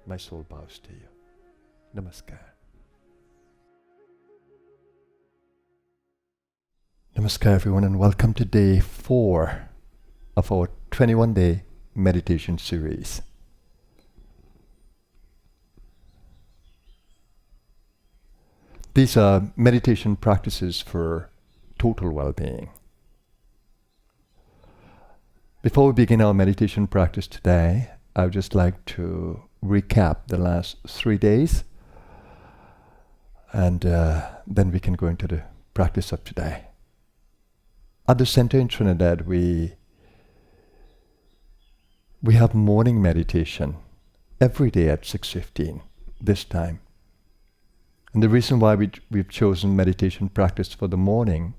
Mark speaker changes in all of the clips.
Speaker 1: My soul bows to you. Namaskar. Namaskar everyone, and welcome to day 4 of our 21-day meditation series. These are meditation practices for total well-being. Before we begin our meditation practice today, I would just like to recap the last 3 days, and then we can go into the practice of today. At the center in Trinidad, we have morning meditation every day at 6:15 this time. And the reason why we've chosen meditation practice for the morning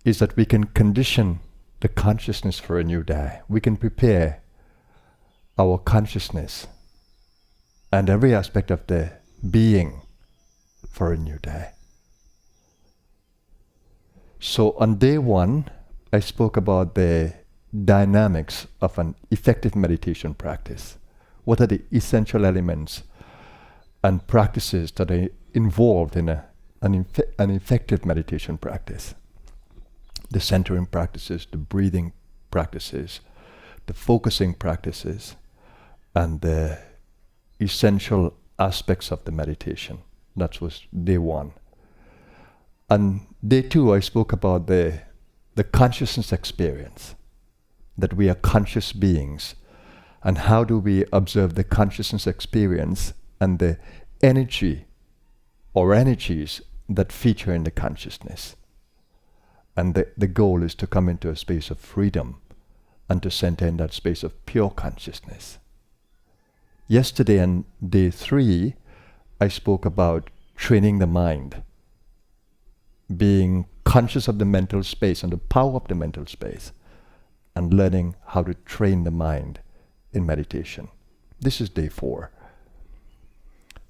Speaker 1: is that we can condition the consciousness for a new day. We can prepare our consciousness and every aspect of the being for a new day. So on day 1, I spoke about the dynamics of an effective meditation practice. What are the essential elements and practices that are involved in an effective meditation practice? The centering practices, the breathing practices, the focusing practices, and the essential aspects of the meditation. That was day 1. On day 2, I spoke about the consciousness experience, that we are conscious beings, and how do we observe the consciousness experience and the energy or energies that feature in the consciousness. And the goal is to come into a space of freedom and to center in that space of pure consciousness. Yesterday on day 3, I spoke about training the mind, being conscious of the mental space and the power of the mental space, and learning how to train the mind in meditation. This is day 4.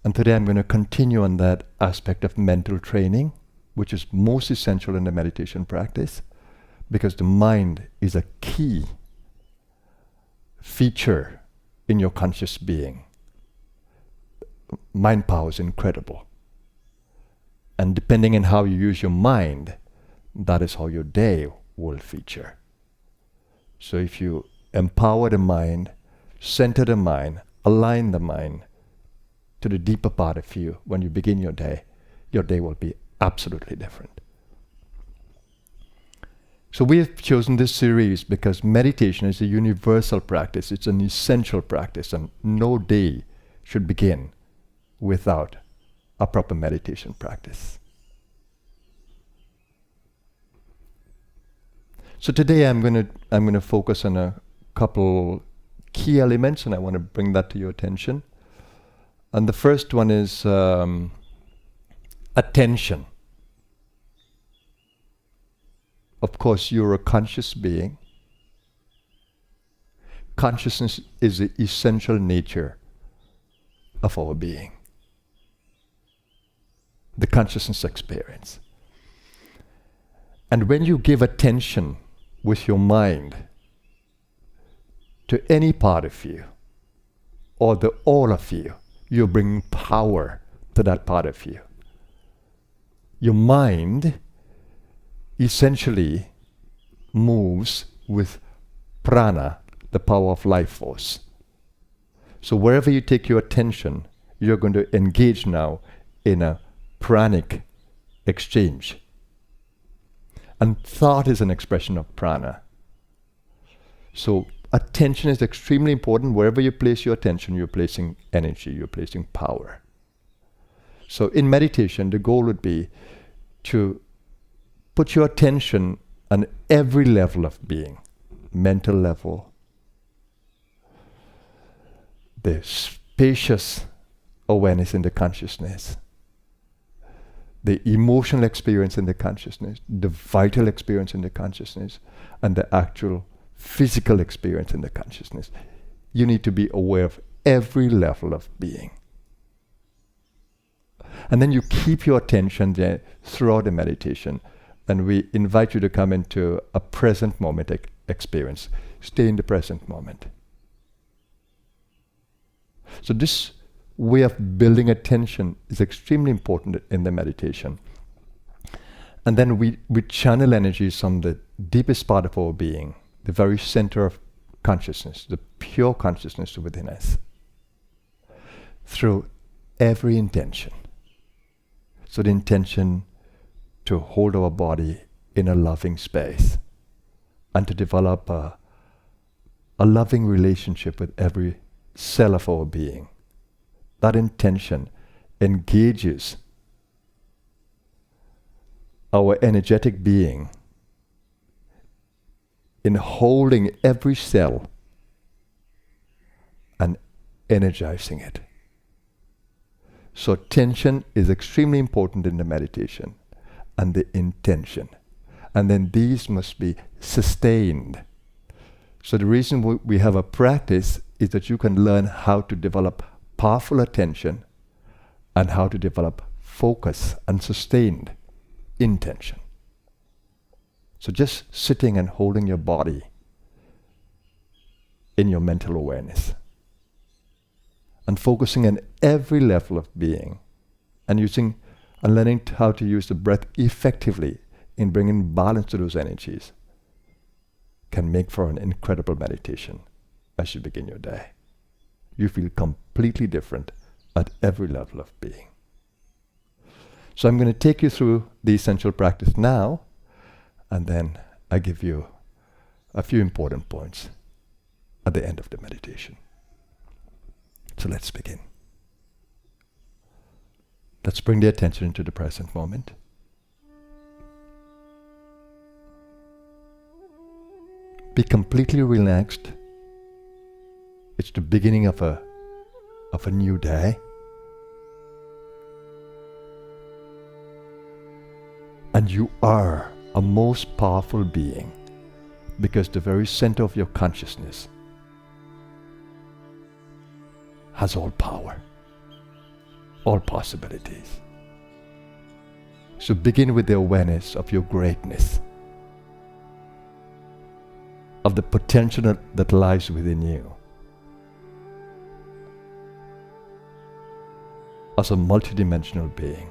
Speaker 1: And today I'm going to continue on that aspect of mental training, which is most essential in the meditation practice, because the mind is a key feature in your conscious being. Mind power is incredible. And depending on how you use your mind, that is how your day will feature. So if you empower the mind, center the mind, align the mind to the deeper part of you when you begin your day will be absolutely different. So we have chosen this series because meditation is a universal practice. It's an essential practice, and no day should begin without a proper meditation practice. So today I'm going to focus on a couple key elements, and I want to bring that to your attention. And the first one is attention. Of course, you're a conscious being. Consciousness is the essential nature of our being. The consciousness experience. And when you give attention with your mind to any part of you, or the all of you, you're bringing power to that part of you. Your mind essentially moves with prana, the power of life force. So wherever you take your attention, you're going to engage now in a pranic exchange. And thought is an expression of prana. So attention is extremely important. Wherever you place your attention, you're placing energy, you're placing power. So in meditation, the goal would be to put your attention on every level of being. Mental level, the spacious awareness in the consciousness, the emotional experience in the consciousness, the vital experience in the consciousness, and the actual physical experience in the consciousness. You need to be aware of every level of being. And then you keep your attention there throughout the meditation. And we invite you to come into a present moment experience. Stay in the present moment. So this way of building attention is extremely important in the meditation. And then we channel energies from the deepest part of our being, the very center of consciousness, the pure consciousness within us, through every intention. So the intention to hold our body in a loving space and to develop a loving relationship with every cell of our being. That intention engages our energetic being in holding every cell and energizing it. So attention is extremely important in the meditation, and the intention. And then these must be sustained. So the reason we have a practice is that you can learn how to develop powerful attention and how to develop focus and sustained intention. So just sitting and holding your body in your mental awareness and focusing on every level of being and using and learning how to use the breath effectively in bringing balance to those energies can make for an incredible meditation as you begin your day. You feel completely different at every level of being. So I'm going to take you through the essential practice now, and then I give you a few important points at the end of the meditation. So let's begin. Let's bring the attention into the present moment. Be completely relaxed. It's the beginning of a new day. And you are a most powerful being because the very center of your consciousness has all power, all possibilities. So begin with the awareness of your greatness, of the potential that lies within you. As a multidimensional being.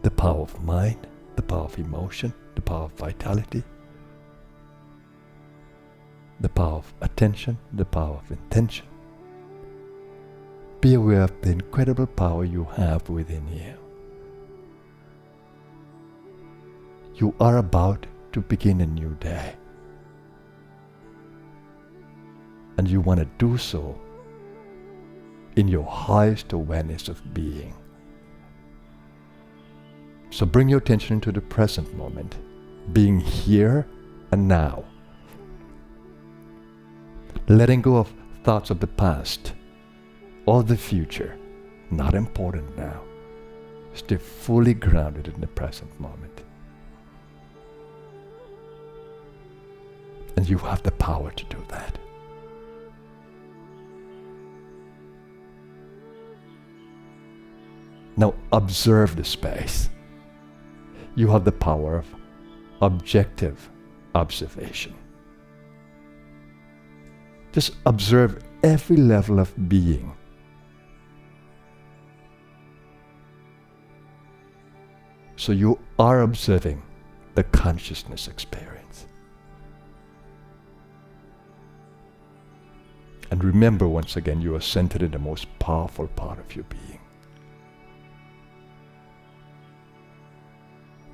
Speaker 1: The power of mind, the power of emotion, the power of vitality, the power of attention, the power of intention. Be aware of the incredible power you have within you. You are about to begin a new day. And you want to do so in your highest awareness of being. So bring your attention into the present moment, being here and now. Letting go of thoughts of the past or the future, not important now. Stay fully grounded in the present moment. And you have the power to do that. Now observe the space. You have the power of objective observation. Just observe every level of being. So you are observing the consciousness experience. And remember once again, you are centered in the most powerful part of your being.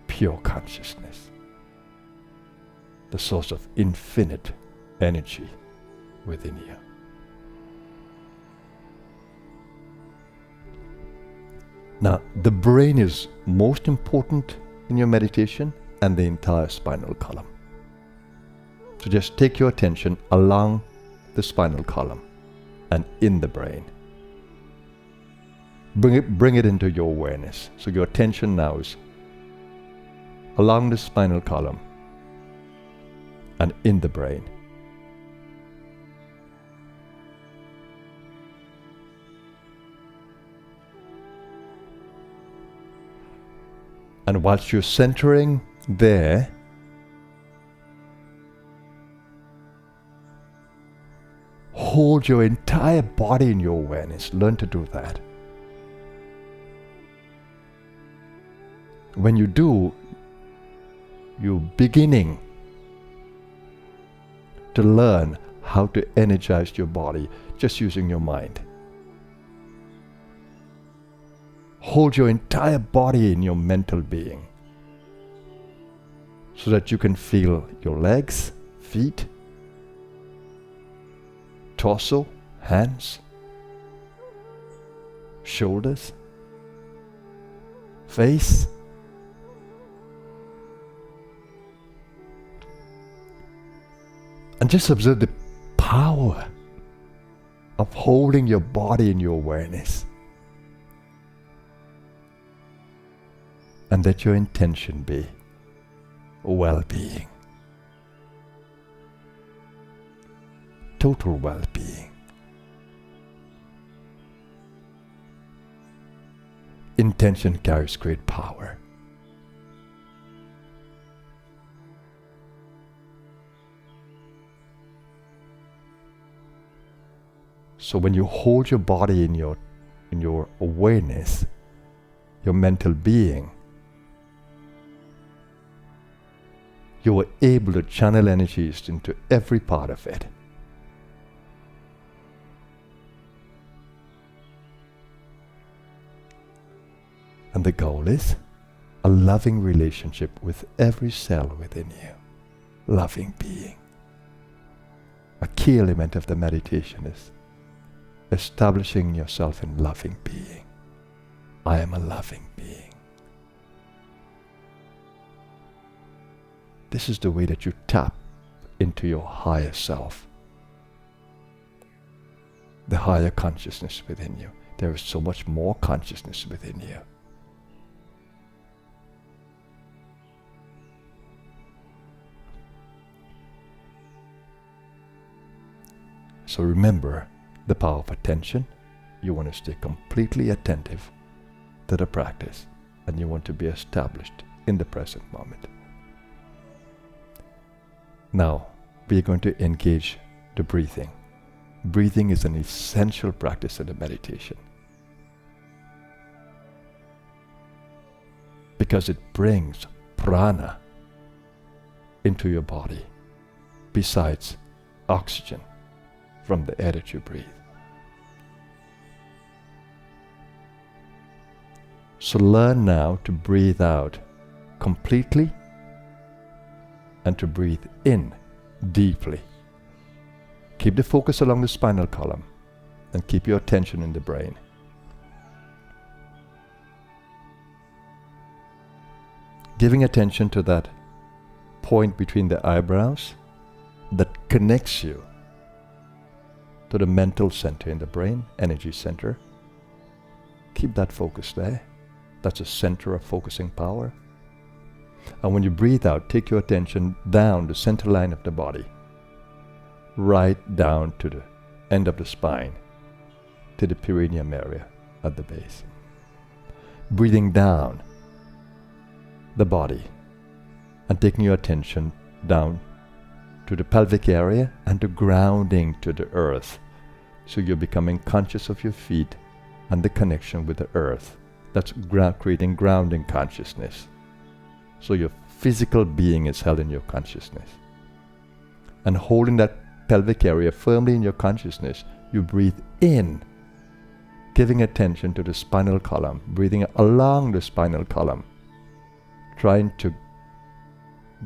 Speaker 1: Pure consciousness, the source of infinite energy within you. Now, the brain is most important in your meditation and the entire spinal column. So just take your attention along the spinal column and in the brain. Bring it into your awareness. So your attention now is along the spinal column and in the brain. And whilst you're centering there, hold your entire body in your awareness. Learn to do that. When you do, you're beginning to learn how to energize your body just using your mind. Hold your entire body in your mental being so that you can feel your legs, feet, torso, hands, shoulders, face. And just observe the power of holding your body in your awareness. And let your intention be well-being. Total well-being. Intention carries great power. So when you hold your body in your awareness, your mental being, you are able to channel energies into every part of it. And the goal is a loving relationship with every cell within you. Loving being. A key element of the meditation is establishing yourself in loving being. I am a loving being. This is the way that you tap into your higher self. The higher consciousness within you. There is so much more consciousness within you. So remember the power of attention. You want to stay completely attentive to the practice, and you want to be established in the present moment. Now, we are going to engage the breathing. Breathing is an essential practice in the meditation because it brings prana into your body besides oxygen from the air that you breathe. So learn now to breathe out completely and to breathe in deeply. Keep the focus along the spinal column and keep your attention in the brain. Giving attention to that point between the eyebrows that connects you to the mental center in the brain, energy center. Keep that focus there. That's a center of focusing power. And when you breathe out, take your attention down the center line of the body, right down to the end of the spine, to the perineum area at the base. Breathing down the body and taking your attention down to the pelvic area and to grounding to the earth. So you're becoming conscious of your feet and the connection with the earth. That's creating grounding consciousness. So your physical being is held in your consciousness. And holding that pelvic area firmly in your consciousness, you breathe in, giving attention to the spinal column, breathing along the spinal column, trying to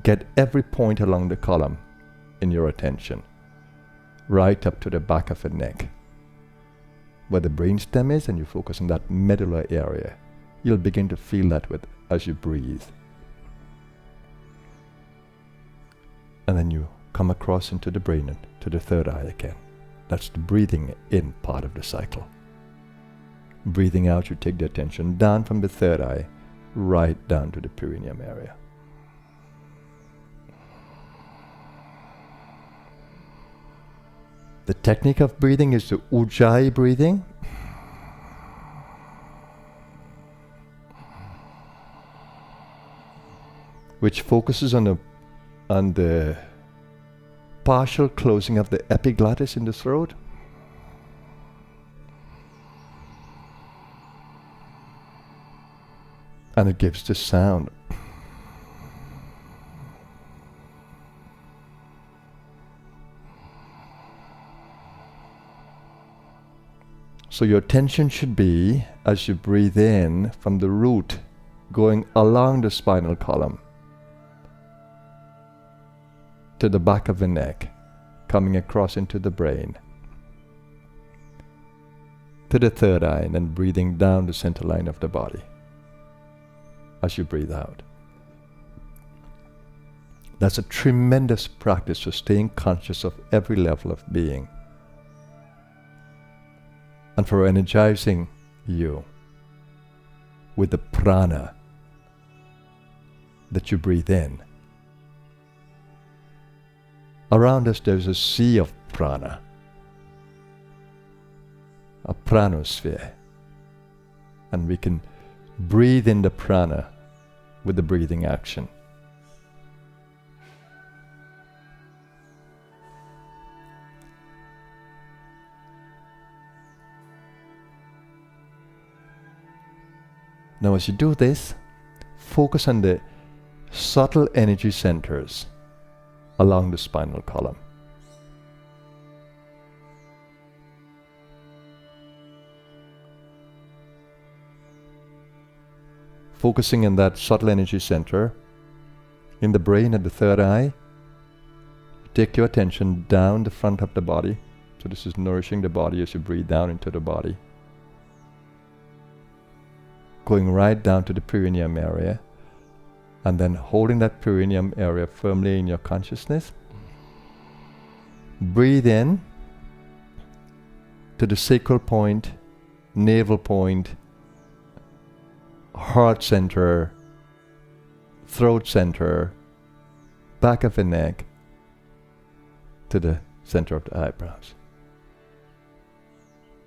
Speaker 1: get every point along the column in your attention, right up to the back of the neck, where the brainstem is, and you focus on that medulla area. You'll begin to feel that as you breathe. And then you come across into the brain and to the third eye again. That's the breathing in part of the cycle. Breathing out, you take the attention down from the third eye, right down to the perineum area. The technique of breathing is the Ujjayi breathing. Which focuses on the partial closing of the epiglottis in the throat. And it gives this sound. So your attention should be, as you breathe in, from the root, going along the spinal column to the back of the neck, coming across into the brain, to the third eye, and then breathing down the center line of the body as you breathe out. That's a tremendous practice for staying conscious of every level of being and for energizing you with the prana that you breathe in. Around us there's a sea of prana, a pranosphere, and we can breathe in the prana with the breathing action. Now as you do this, focus on the subtle energy centers along the spinal column. Focusing on that subtle energy center in the brain at the third eye, take your attention down the front of the body. So this is nourishing the body as you breathe down into the body. Going right down to the perineum area, and then holding that perineum area firmly in your consciousness. Breathe in to the sacral point, navel point, heart center, throat center, back of the neck, to the center of the eyebrows.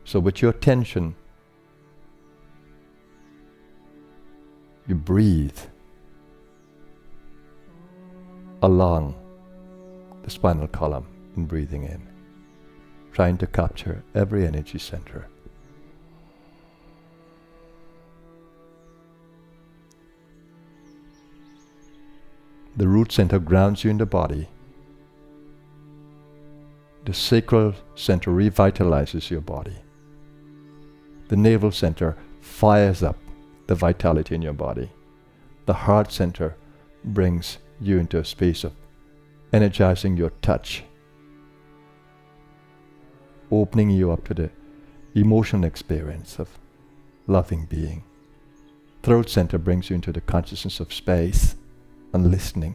Speaker 1: So with your attention, you breathe along the spinal column in breathing in, trying to capture every energy center. The root center grounds you in the body. The sacral center revitalizes your body. The navel center fires up the vitality in your body. The heart center brings you into a space of energizing your touch, opening you up to the emotional experience of loving being. Throat center brings you into the consciousness of space and listening,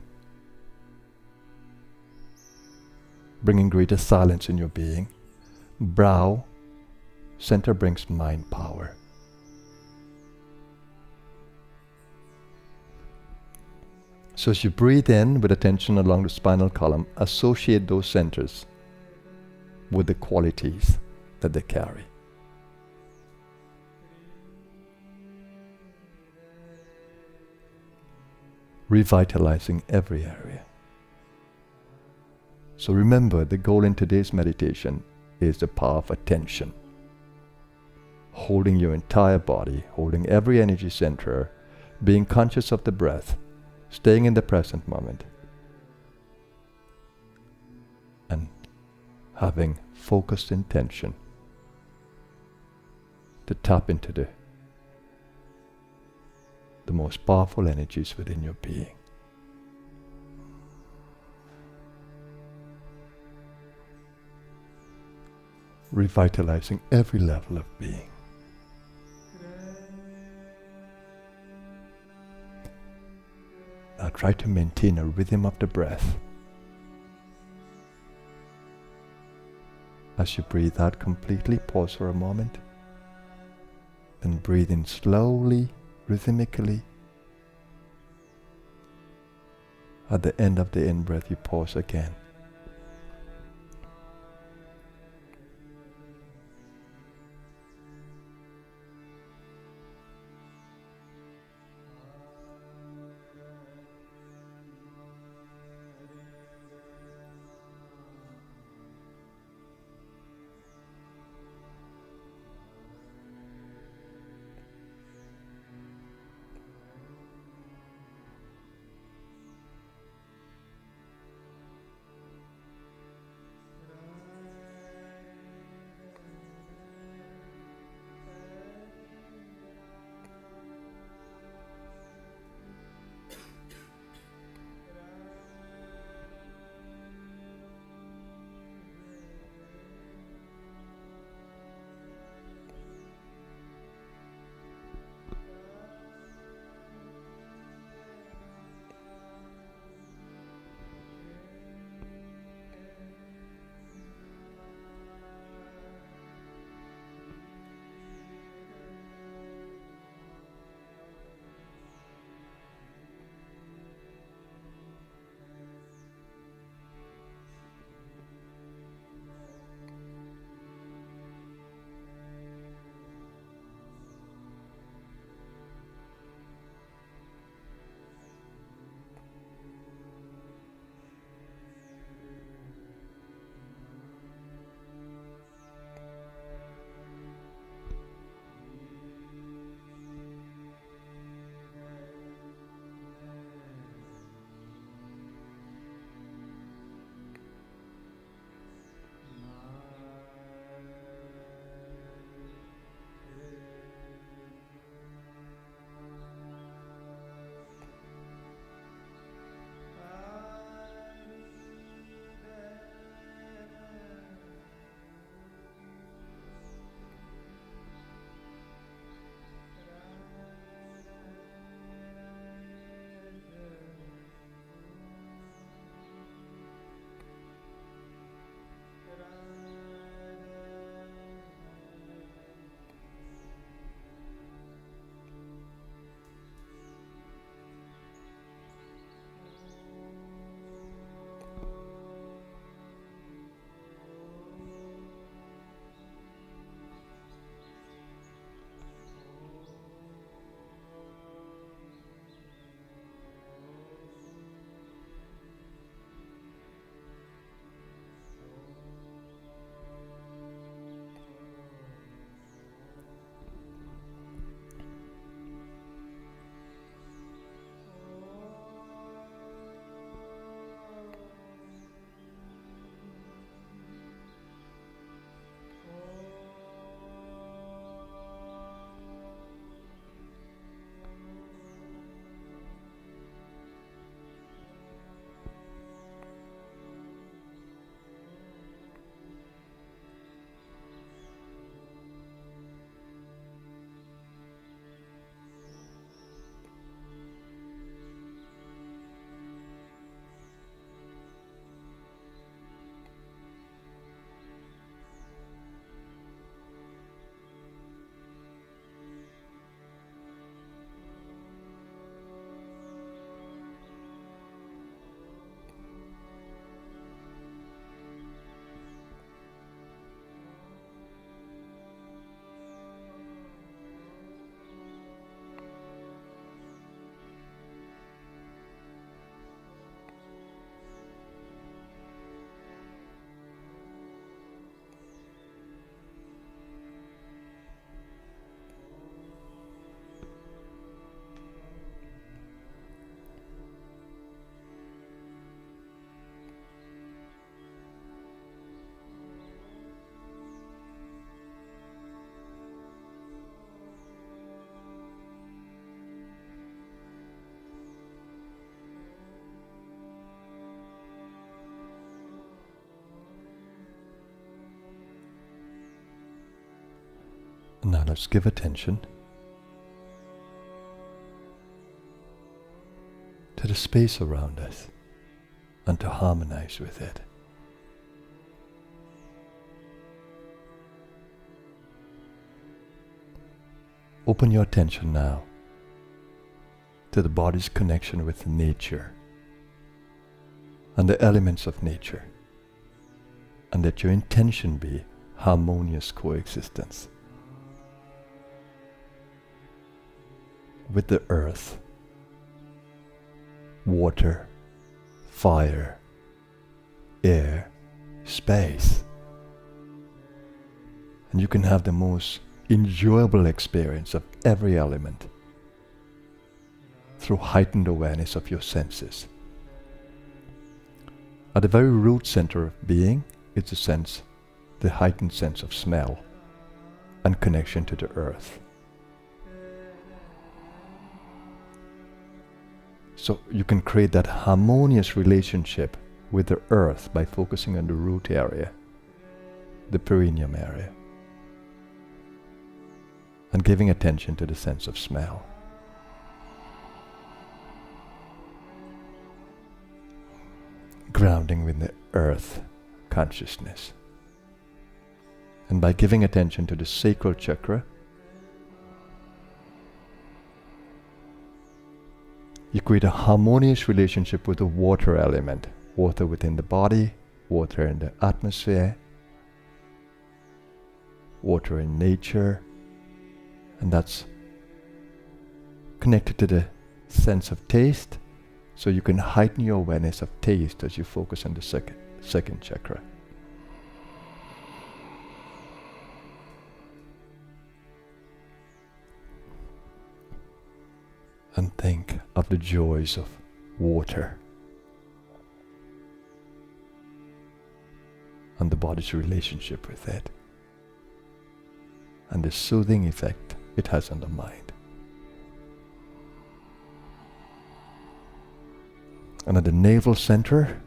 Speaker 1: bringing greater silence in your being. Brow center brings mind power. So as you breathe in with attention along the spinal column, associate those centers with the qualities that they carry. Revitalizing every area. So remember, the goal in today's meditation is the power of attention. Holding your entire body, holding every energy center, being conscious of the breath, staying in the present moment, and having focused intention to tap into the most powerful energies within your being. Revitalizing every level of being. Now try to maintain a rhythm of the breath. As you breathe out completely, pause for a moment. Then breathe in slowly, rhythmically. At the end of the in-breath, you pause again. Now let's give attention to the space around us and to harmonize with it. Open your attention now to the body's connection with nature and the elements of nature, and let your intention be harmonious coexistence with the earth, water, fire, air, space. And you can have the most enjoyable experience of every element through heightened awareness of your senses. At the very root center of being is the heightened sense of smell and connection to the earth. So you can create that harmonious relationship with the earth by focusing on the root area, the perineum area, and giving attention to the sense of smell. Grounding with the earth consciousness. And by giving attention to the sacral chakra, you create a harmonious relationship with the water element, water within the body, water in the atmosphere, water in nature, and that's connected to the sense of taste, so you can heighten your awareness of taste as you focus on the second chakra. And think of the joys of water and the body's relationship with it, and the soothing effect it has on the mind. And at the navel center,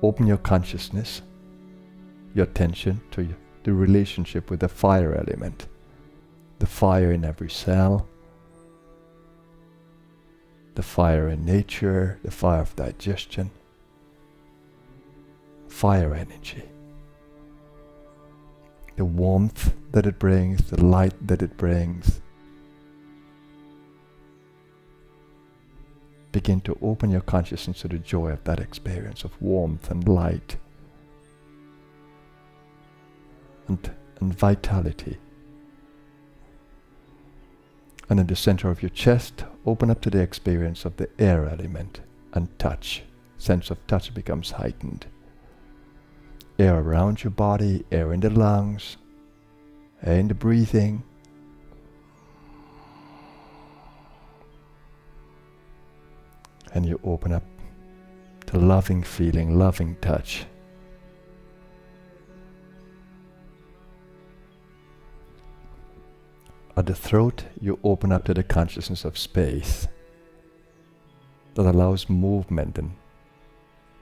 Speaker 1: open your consciousness, your attention to the relationship with the fire element. The fire in every cell, the fire in nature, the fire of digestion, fire energy. The warmth that it brings, the light that it brings. Begin to open your consciousness to the joy of that experience of warmth and light and vitality. And in the center of your chest, open up to the experience of the air element and touch. Sense of touch becomes heightened. Air around your body, air in the lungs, air in the breathing. And you open up to loving feeling, loving touch. At the throat, you open up to the consciousness of space that allows movement and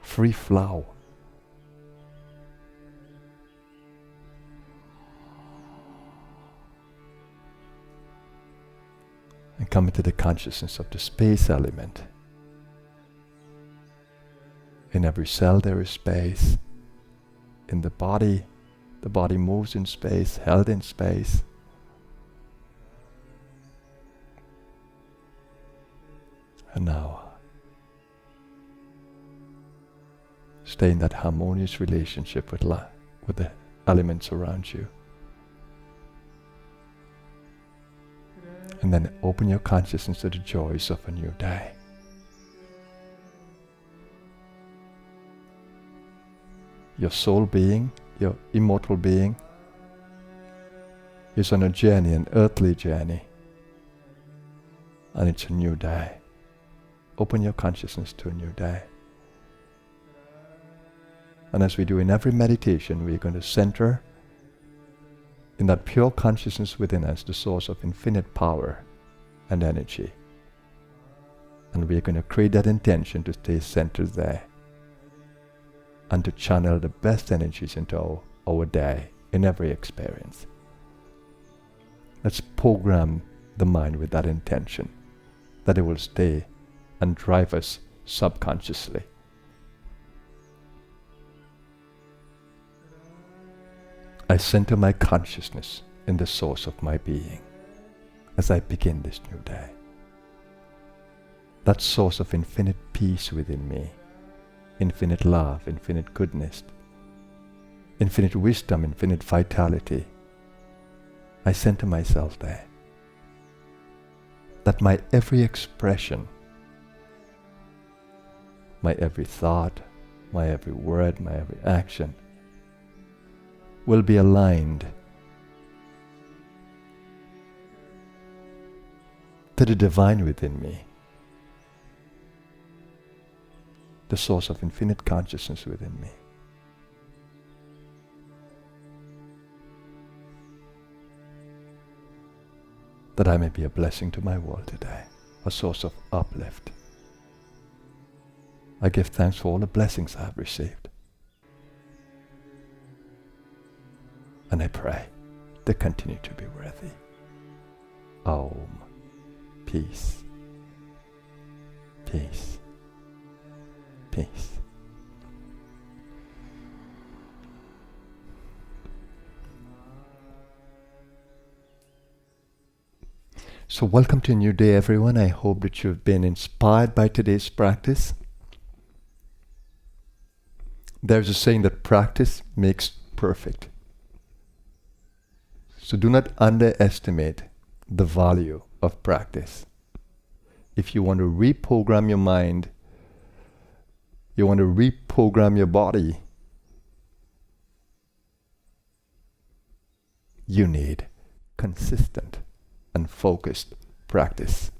Speaker 1: free flow. And come into the consciousness of the space element. In every cell there is space. In the body moves in space, held in space. And now, stay in that harmonious relationship with the elements around you. And then open your consciousness to the joys of a new day. Your soul being, your immortal being, is on a journey, an earthly journey. And it's a new day. Open your consciousness to a new day. And as we do in every meditation, we're going to center in that pure consciousness within us, the source of infinite power and energy. And we're going to create that intention to stay centered there and to channel the best energies into our day in every experience. Let's program the mind with that intention, that it will stay and drive us subconsciously. I center my consciousness in the source of my being as I begin this new day. That source of infinite peace within me, infinite love, infinite goodness, infinite wisdom, infinite vitality. I center myself there. That my every expression, my every thought, my every word, my every action will be aligned to the divine within me, the source of infinite consciousness within me. That I may be a blessing to my world today, a source of uplift. I give thanks for all the blessings I have received. And I pray they continue to be worthy. Om. Peace. Peace. Peace. So welcome to a new day, everyone. I hope that you've been inspired by today's practice. There's a saying that practice makes perfect. So do not underestimate the value of practice. If you want to reprogram your mind, you want to reprogram your body, you need consistent and focused practice.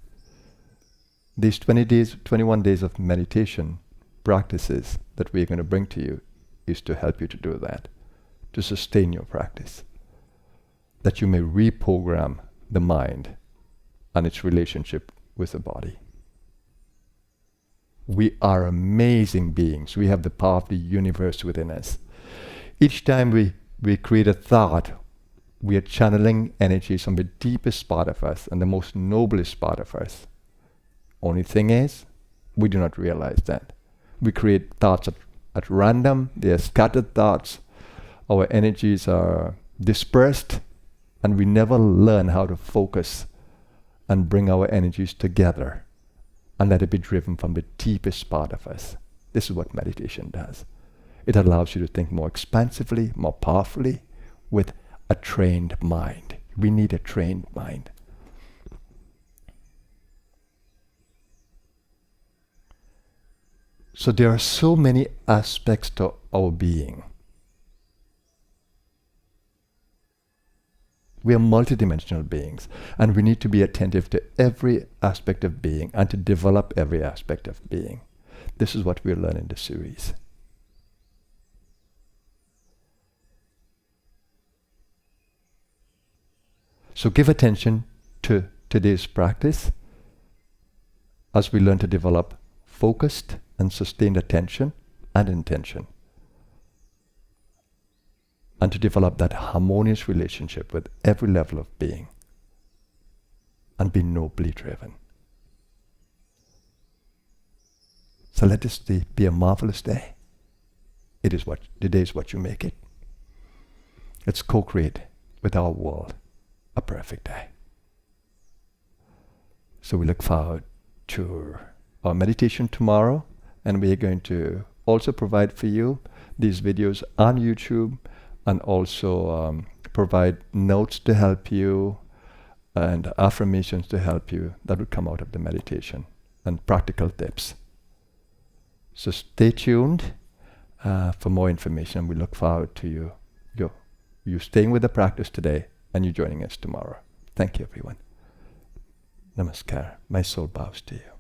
Speaker 1: These 21 days of meditation practices that we're going to bring to you is to help you to do that, to sustain your practice, that you may reprogram the mind and its relationship with the body. We are amazing beings. We have the power of the universe within us. Each time we create a thought, we are channeling energies from the deepest part of us and the most noblest part of us. Only thing is, we do not realize that. We create thoughts at random. They are scattered thoughts. Our energies are dispersed, and we never learn how to focus and bring our energies together and let it be driven from the deepest part of us. This is what meditation does. It allows you to think more expansively, more powerfully, with a trained mind. We need a trained mind. So there are so many aspects to our being. We are multidimensional beings, and we need to be attentive to every aspect of being and to develop every aspect of being. This is what we'll learn in the series. So give attention to today's practice as we learn to develop focused and sustained attention and intention, and to develop that harmonious relationship with every level of being and be nobly driven. So let this day be a marvelous day. The day is what you make it. Let's co-create with our world a perfect day. So we look forward to our meditation tomorrow, and we are going to also provide for you these videos on YouTube, and also provide notes to help you and affirmations to help you that will come out of the meditation, and practical tips. So stay tuned for more information. We look forward to you staying with the practice today and you joining us tomorrow. Thank you, everyone. Namaskar. My soul bows to you.